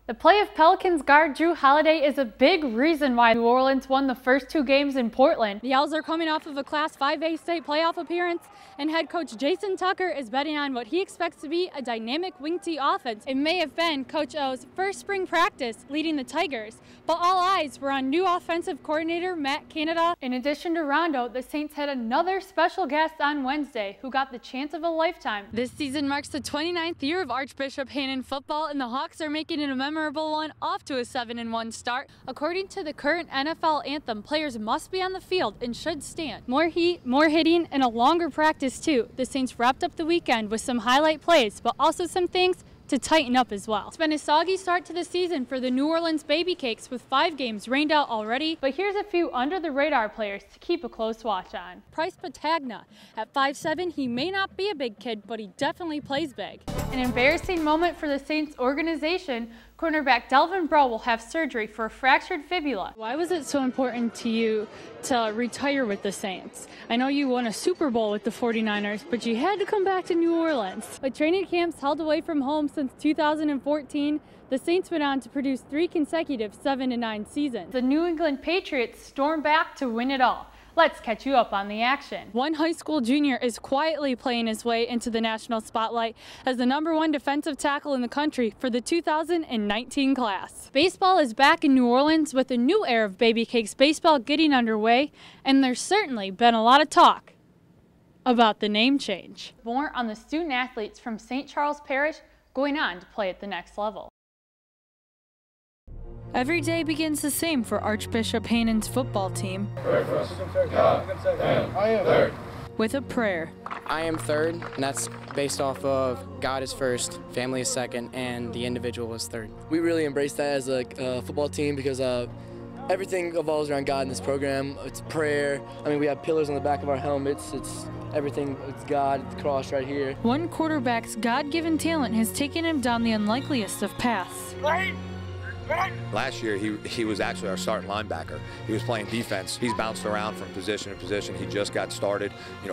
The play of Pelicans guard Drew Holiday is a big reason why New Orleans won the first 2 games in Portland. The Owls are coming off of a Class 5A state playoff appearance, and head coach Jason Tucker is betting on what he expects to be a dynamic wing tee offense. It may have been Coach O's first spring practice leading the Tigers, but all eyes were on new offensive coordinator Matt Canada. In addition to Rondo, the Saints had another special guest on Wednesday who got the chance of a lifetime. This season marks the 29th year of Archbishop Hannon football, and the Hawks are making it a memorable one, off to a 7-1 start. According to the current NFL anthem, players must be on the field and should stand. More heat, more hitting, and a longer practice too. The Saints wrapped up the weekend with some highlight plays, but also some things to tighten up as well. It's been a soggy start to the season for the New Orleans Baby Cakes with 5 games rained out already, but here's a few under-the-radar players to keep a close watch on. Price Patagna. At 5'7", he may not be a big kid, but he definitely plays big. An embarrassing moment for the Saints organization. Cornerback Delvin Breaux will have surgery for a fractured fibula. Why was it so important to you to retire with the Saints? I know you won a Super Bowl with the 49ers, but you had to come back to New Orleans. With training camps held away from home since 2014, the Saints went on to produce 3 consecutive 7-9 seasons. The New England Patriots stormed back to win it all. Let's catch you up on the action. One high school junior is quietly playing his way into the national spotlight as the #1 defensive tackle in the country for the 2019 class. Baseball is back in New Orleans with a new era of Baby Cakes baseball getting underway, and there's certainly been a lot of talk about the name change. More on the student athletes from St. Charles Parish going on to play at the next level. Every day begins the same for Archbishop Hannon's football team. With a prayer. I am third, and that's based off of God is first, family is second, and the individual is third. We really embrace that as a football team because everything evolves around God in this program. It's prayer. I mean, we have pillars on the back of our helmets. It's everything. It's God, the cross right here. One quarterback's God-given talent has taken him down the unlikeliest of paths. Last year, he was actually our starting linebacker. He was playing defense. He's bounced around from position to position. He just got started,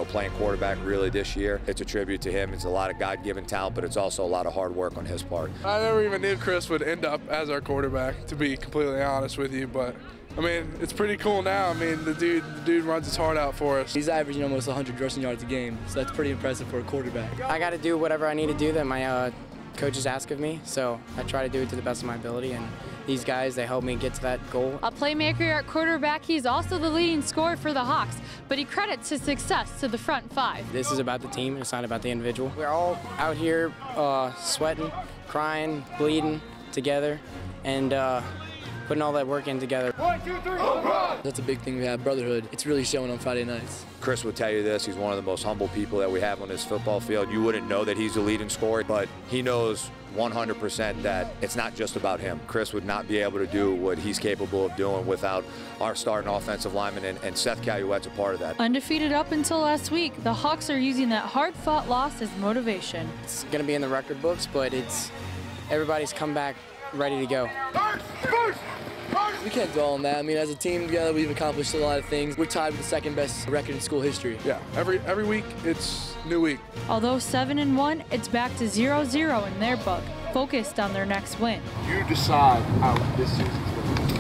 playing quarterback really this year. It's a tribute to him. It's a lot of God-given talent, but it's also a lot of hard work on his part. I never even knew Chris would end up as our quarterback, to be completely honest with you, but I mean, it's pretty cool now. I mean, the dude runs his heart out for us. He's averaging almost 100 rushing yards a game, so that's pretty impressive for a quarterback. I got to do whatever I need to do that my coaches ask of me, so I try to do it to the best of my ability, and these guys, they help me get to that goal. A playmaker at quarterback, he's also the leading scorer for the Hawks, but he credits his success to the front 5. This is about the team, it's not about the individual. We're all out here sweating, crying, bleeding together, and putting all that work in together. 1, 2, 3, That's a big thing we have, brotherhood. It's really showing on Friday nights. Chris would tell you this, he's one of the most humble people that we have on this football field. You wouldn't know that he's the leading scorer, but he knows 100% that it's not just about him. Chris would not be able to do what he's capable of doing without our starting offensive lineman, and Seth Caillouette's a part of that. Undefeated up until last week, the Hawks are using that hard-fought loss as motivation. It's going to be in the record books, but everybody's come back ready to go. We can't dwell on that. I mean, as a team together, we've accomplished a lot of things. We're tied with the 2nd best record in school history. Yeah, every week, it's new week. Although 7-1, it's back to 0-0 in their book, focused on their next win. You decide how this season's going to be.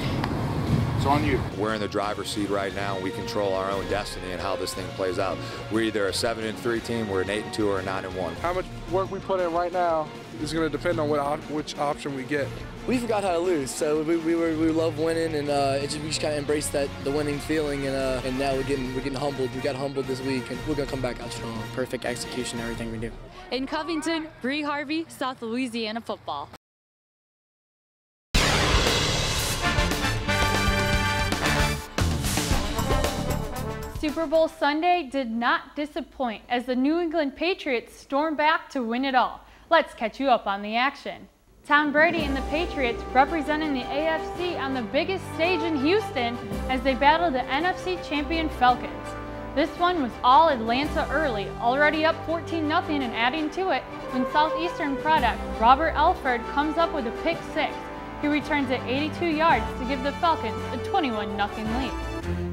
It's on you. We're in the driver's seat right now. We control our own destiny and how this thing plays out. We're either a 7-3 team, we're an 8-2, or a 9-1. How much work we put in right now is going to depend on which option we get. We forgot how to lose, so we love winning, and we just kind of embrace the winning feeling, and now we're getting humbled. We got humbled this week, and we're gonna come back out strong. Perfect execution, everything we do. In Covington, Bri Harvey, South Louisiana football. Super Bowl Sunday did not disappoint as the New England Patriots stormed back to win it all. Let's catch you up on the action. Tom Brady and the Patriots representing the AFC on the biggest stage in Houston as they battle the NFC champion Falcons. This one was all Atlanta early, already up 14-0 and adding to it when Southeastern product Robert Alford comes up with a pick 6. He returns at 82 yards to give the Falcons a 21-0 lead.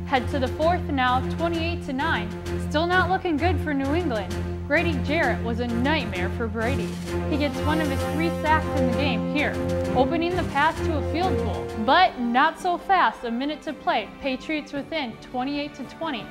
Head to the 4th now, 28-9. Still not looking good for New England. Grady Jarrett was a nightmare for Brady. He gets one of his 3 sacks in the game here, opening the path to a field goal. But not so fast, a minute to play, Patriots within 28-20.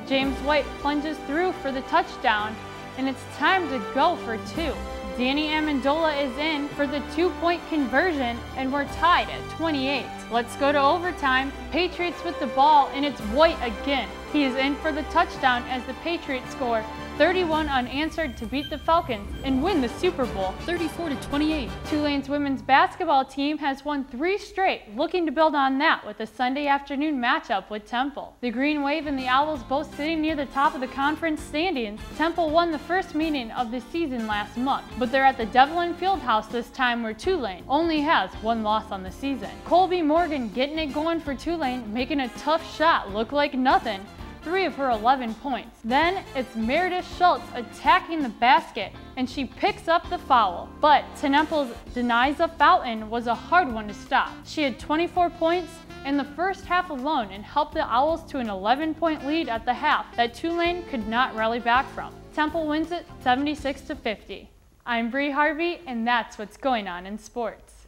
James White plunges through for the touchdown, and it's time to go for 2. Danny Amendola is in for the 2-point conversion, and we're tied at 28. Let's go to overtime. Patriots with the ball, and it's White again. He is in for the touchdown as the Patriots score 31 unanswered to beat the Falcons and win the Super Bowl 34-28. Tulane's women's basketball team has won 3 straight, looking to build on that with a Sunday afternoon matchup with Temple. The Green Wave and the Owls both sitting near the top of the conference standings. Temple won the first meeting of the season last month, but they're at the Devlin Fieldhouse this time, where Tulane only has 1 loss on the season. Colby Morgan getting it going for Tulane, making a tough shot look like nothing. 3 of her 11 points. Then it's Meredith Schultz attacking the basket, and she picks up the foul. But Tennemple's Deniza Fountain was a hard one to stop. She had 24 points in the first half alone and helped the Owls to an 11-point lead at the half that Tulane could not rally back from. Temple wins it 76-50. I'm Bri Harvey, and that's what's going on in sports.